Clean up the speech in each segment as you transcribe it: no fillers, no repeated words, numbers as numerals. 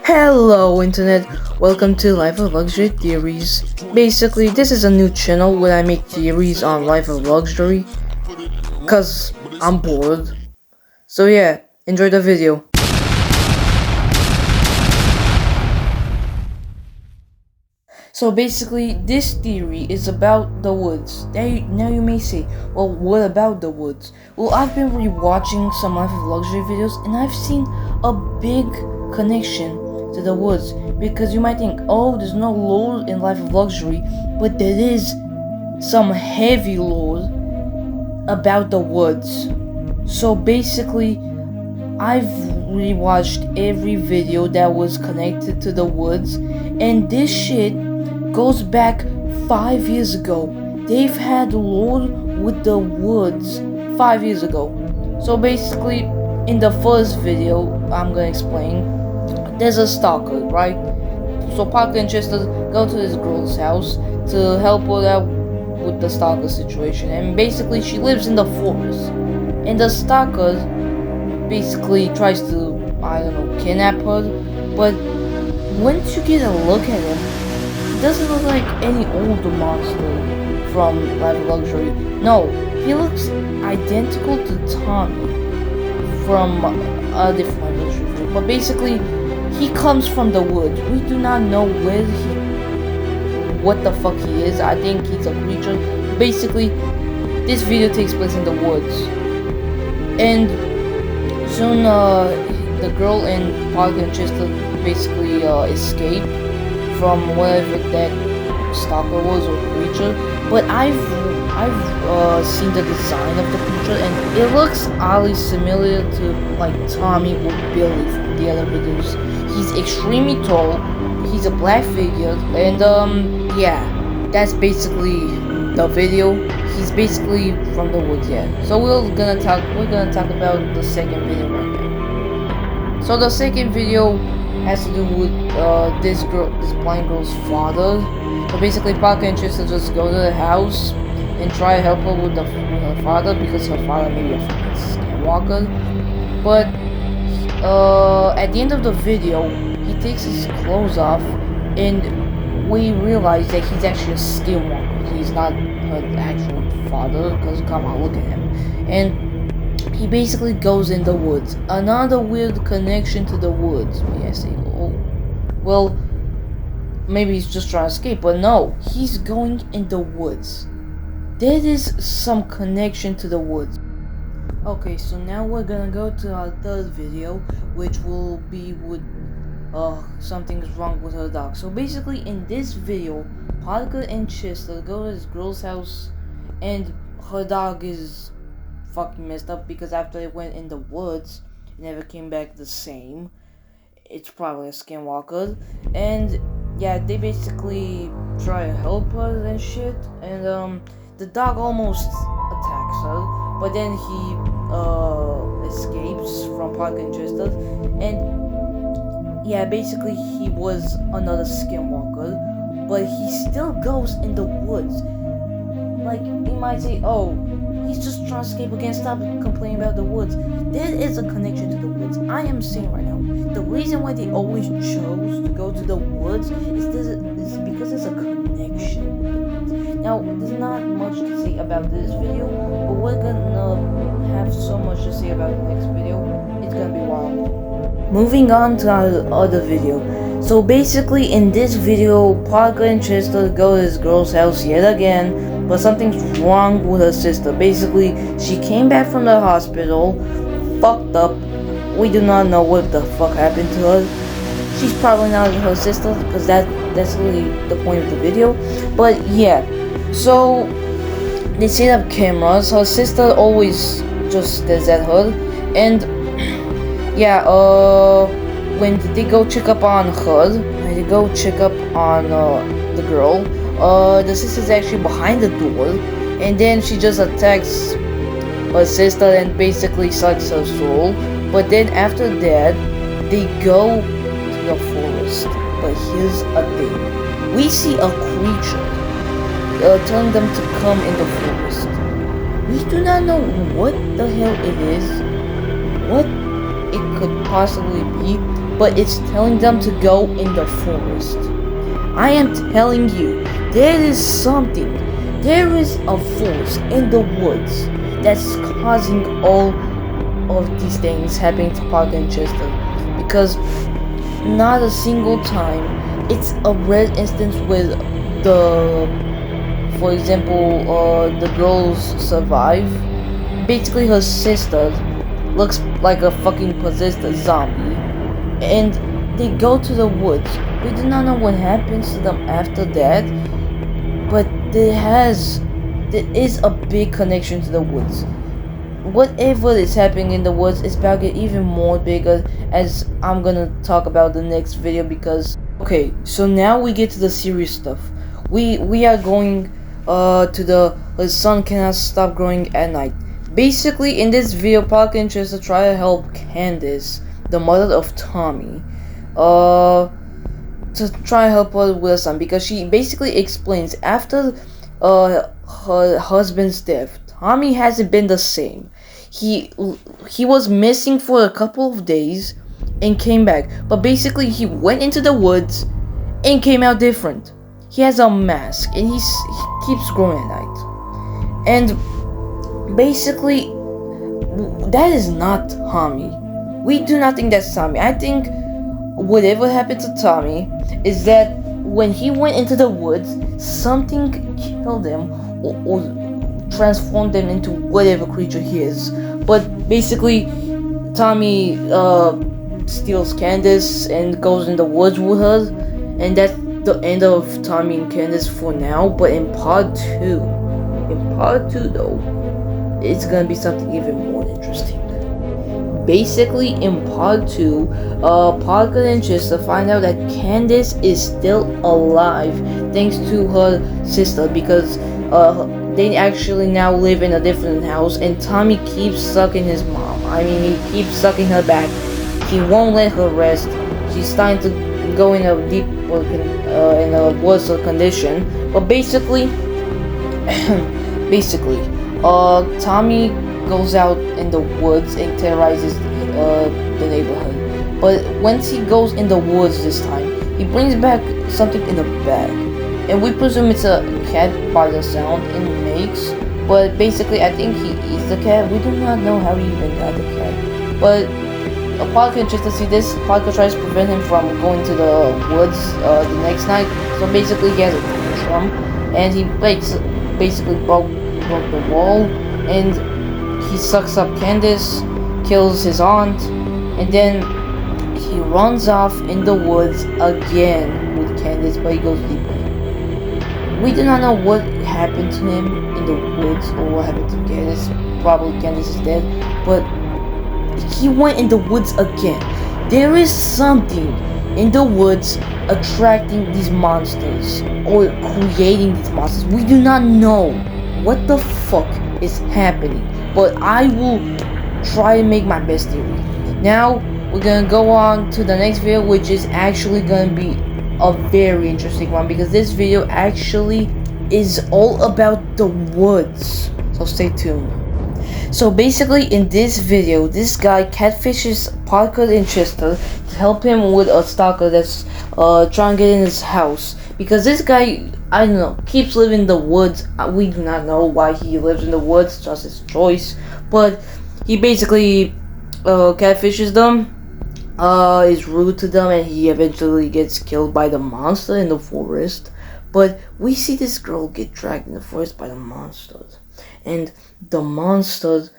Hello internet, welcome to Life of Luxury Theories. Basically, this is a new channel where I make theories on life of luxury, cause I'm bored. So yeah, enjoy the video. So basically, this theory is about the woods. Now you may say, well, what about the woods? Well, I've been rewatching some Life of Luxury videos and I've seen a big connection to the woods. Because you might think, oh, there's no lore in Life of Luxury, but there is some heavy lore about the woods. So basically, I've rewatched every video that was connected to the woods, and this shit goes back 5 years ago. They've had lore with the woods 5 years ago. So basically, in the first video, I'm gonna explain. There's a stalker, right? So Parker and Chester go to this girl's house to help her out with the stalker situation, and basically she lives in the forest. And the stalker basically tries to, kidnap her. But once you get a look at him, he doesn't look like any older monster from Life of Luxury. No, he looks identical to Tommy from a different Life of Luxury video. But basically, he comes from the woods. We do not know what the fuck he is. I think he's a creature. Basically, this video takes place in the woods. And soon, the girl and Parker and Chester basically escape from whatever that stalker was or creature. But I've seen the design of the creature, and it looks oddly similar to like Tommy or Billy from the other videos. He's extremely tall. He's a black figure, and yeah, that's basically the video. He's basically from the woods, yeah. So we're gonna talk about the second video right now. So the second video has to do with this blind girl's father. So basically, Parker and Chester just go to the house and try to help her with her father, because her father may be a fucking Skinwalker. But at the end of the video, he takes his clothes off, and we realize that he's actually a Skinwalker. He's not her actual father, because come on, look at him. And he basically goes in the woods. Another weird connection to the woods. May I say, oh, well, maybe he's just trying to escape, but no, he's going in the woods. There is some connection to the woods. Okay, so now we're gonna go to our third video, which will be with something's wrong with her dog. So basically, in this video, Parker and Chester go to this girl's house, and her dog is fucking messed up because after it went in the woods, it never came back the same. It's probably a Skinwalker, and yeah, they basically try to help her and shit, and the dog almost attacks her, but then he escapes from Parker and Chester, and yeah, basically he was another Skinwalker, but he still goes in the woods. Like, you might say, oh, he's just trying to escape again, stop complaining about the woods. There is a connection to the woods. I am saying right now, the reason why they always chose to go to the woods is because there's a connection with the woods. Now, there's not much to say about this video, but we're gonna have so much to say about the next video. It's gonna be wild. Moving on to our other video. So basically, in this video, Parker and Chester go to this girl's house yet again, but something's wrong with her sister. Basically, she came back from the hospital, fucked up. We do not know what the fuck happened to her. She's probably not her sister, because that's really the point of the video. But yeah, so they set up cameras. Her sister always just stares at her, and yeah, when they go check up on her, when they go check up on the girl, the sister's actually behind the door, and then she just attacks her sister and basically sucks her soul. But then after that, they go to the forest. But here's a thing. We see a creature telling them to come in the forest. We do not know what the hell it is, what it could possibly be, but it's telling them to go in the forest. I am telling you, there is something. There is a force in the woods that's causing all of these things happening to Parker and Chester. Because not a single time, it's a rare instance with for example, the girls survive. Basically, her sister looks like a fucking possessed zombie, and they go to the woods. We do not know what happens to them after that, but there is a big connection to the woods. Whatever is happening in the woods is about to get even more bigger, as I'm gonna talk about the next video. Because okay, so now we get to the serious stuff. We are going to the sun cannot stop growing at night. Basically, in this video, Parker and Chester try to help Candace, the mother of Tommy, to try to help her with her son, because she basically explains after her husband's death, Tommy hasn't been the same. He was missing for a couple of days and came back, but basically he went into the woods and came out different. He has a mask and he keeps growing at night. And basically, that is not Tommy. We do not think that's Tommy. I think whatever happened to Tommy is that when he went into the woods, something killed him or transformed him into whatever creature he is. But basically, Tommy steals Candace and goes in the woods with her, and that's the end of Tommy and Candace for now. But in part 2 though, it's gonna be something even more interesting. Basically, in part 2, Parker and Chester find out that Candace is still alive thanks to her sister, because they actually now live in a different house, and Tommy keeps sucking his mom. I mean, he keeps sucking her back. He won't let her rest. She's starting to go in a deep, in a worse condition. But basically, Tommy goes out in the woods and terrorizes the neighborhood. But once he goes in the woods this time, he brings back something in a bag, and we presume it's a cat by the sound it makes. But basically, I think he eats the cat. We do not know how he even got the cat. But Parker, just to see this, Parker tries to prevent him from going to the woods the next night. So basically, he has a tantrum, and he basically broke the wall, and he sucks up Candace, kills his aunt, and then he runs off in the woods again with Candace, but he goes deeper. We do not know what happened to him in the woods or what happened to Candace. Probably Candace is dead, but he went in the woods again. There is something in the woods attracting these monsters or creating these monsters. We do not know what the fuck is happening, but I will try to make my best theory. Now we're gonna go on to the next video, which is actually gonna be a very interesting one, because this video actually is all about the woods, so stay tuned. So basically, in this video, this guy catfishes Parker and Chester to help him with a stalker that's trying to get in his house, because this guy, I don't know, keeps living in the woods. We do not know why he lives in the woods, just his choice, but he basically catfishes them, is rude to them, and he eventually gets killed by the monster in the forest. But we see this girl get dragged in the forest by the monsters, and the monster,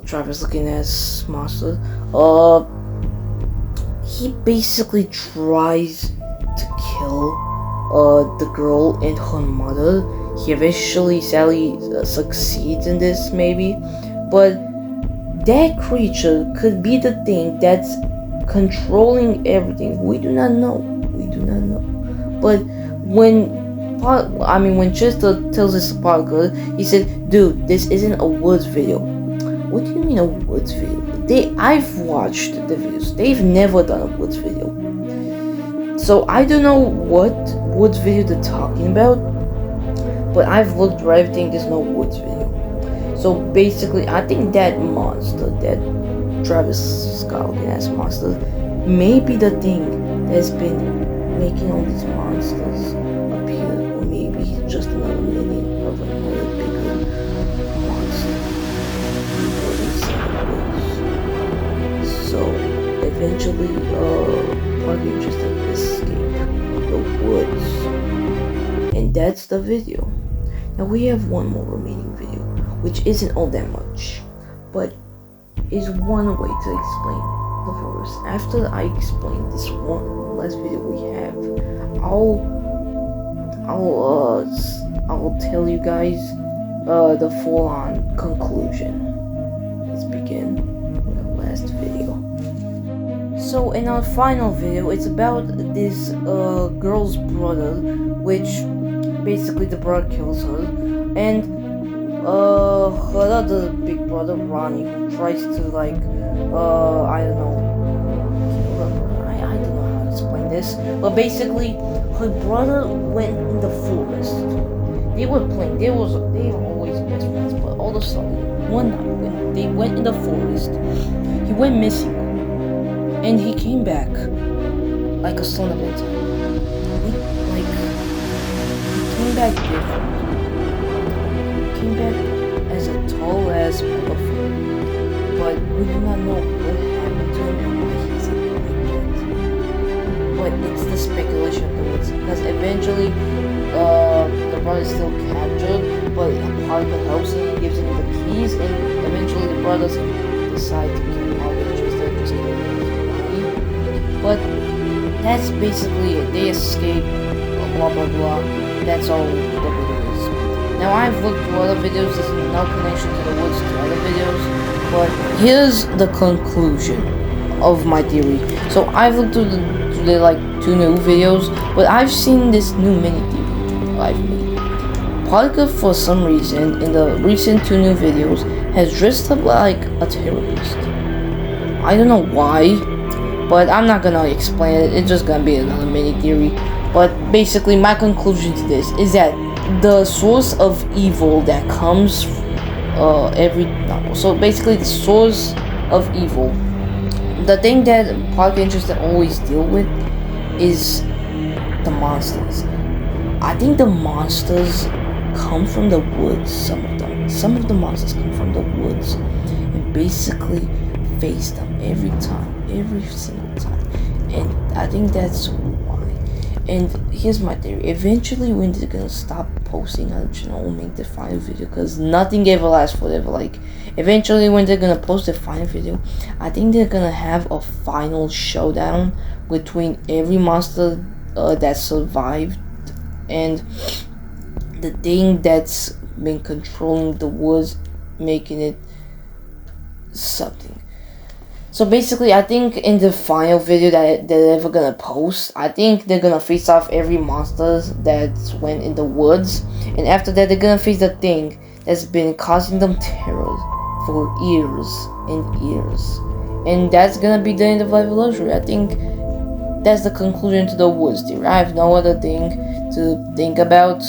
Travis looking at this monster, he basically tries to kill the girl and her mother. He eventually sadly succeeds in this, maybe, but that creature could be the thing that's controlling everything. We do not know. But when Chester tells this to Parker, he said, "Dude, this isn't a woods video." What do you mean a woods video? I've watched the videos. They've never done a woods video. So I don't know what woods video they're talking about, but I've looked for everything. There's no woods video. So basically, I think that monster, that Travis Scott looking ass monster, maybe the thing that's been making all these monsters appear, or maybe he's just another minion of another bigger monster. So eventually, Parker just escape the woods, and that's the video. Now we have one more remaining video, which isn't all that much, but is one way to explain the verse. After I explain this one last video we have, I'll tell you guys the full-on conclusion. Let's begin with the last video. So in our final video, it's about this girl's brother, which basically the brother kills her, and her other big brother Ronnie, who tries to like I don't know how to explain this, but basically her brother went in the forest. They were playing, they were always best friends, but all of a sudden one night when they went in the forest, he went missing, and he came back like a son of a gun. He came back different. He came back as a tall ass motherfucker, but we do not know what happened to him and why he's like that. But it's the speculation of the woods, because eventually the brother is still captured, but Parker helps him, gives him the keys, and eventually the brothers decide to kill Parker just kill him. But that's basically it. They escape, blah blah blah. That's all the video is. Now I've looked through other videos, there's no connection to the woods to other videos, but here's the conclusion of my theory. So I've looked through the like 2 new videos, but I've seen this new mini theory I've made. Parker, for some reason, in the recent 2 new videos, has dressed up like a terrorist. I don't know why, but I'm not gonna explain it. It's just gonna be another mini theory. But basically, my conclusion to this is that the source of evil that comes so basically the source of evil, the thing that Park Rangers that always deal with is the monsters. I think the monsters come from the woods. Some of the monsters come from the woods and basically face them every single time, and I think that's why. And here's my theory: eventually when they're gonna stop posting on the channel, we'll make the final video, because nothing ever lasts forever. Like, eventually when they're gonna post the final video, I think they're gonna have a final showdown between every monster that survived and the thing that's been controlling the woods, making it something. So basically, I think in the final video that they're ever gonna post, I think they're gonna face off every monster that went in the woods, and after that they're gonna face the thing that's been causing them terror for years and years, and that's gonna be the end of Life of Luxury. I think that's the conclusion to the woods theory. I have no other thing to think about.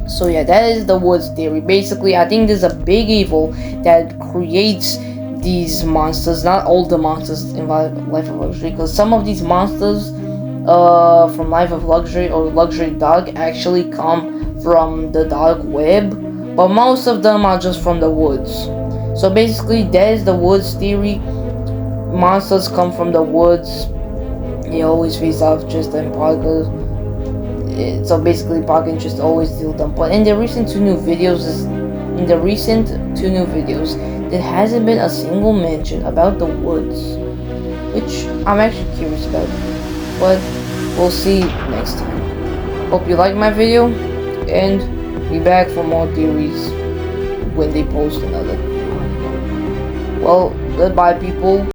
So yeah, that is the woods theory. Basically, I think there's a big evil that creates these monsters, not all the monsters in Life of Luxury, because some of these monsters from Life of Luxury or Luxury Dog actually come from the dark web, but most of them are just from the woods. So basically, that is the woods theory. Monsters come from the woods. They always face off just and Parker. So basically, Parker just always deal them. But in the recent 2 new videos, there hasn't been a single mention about the woods, which I'm actually curious about, but we'll see next time. Hope you liked my video, and be back for more theories when they post another video. Well, goodbye people.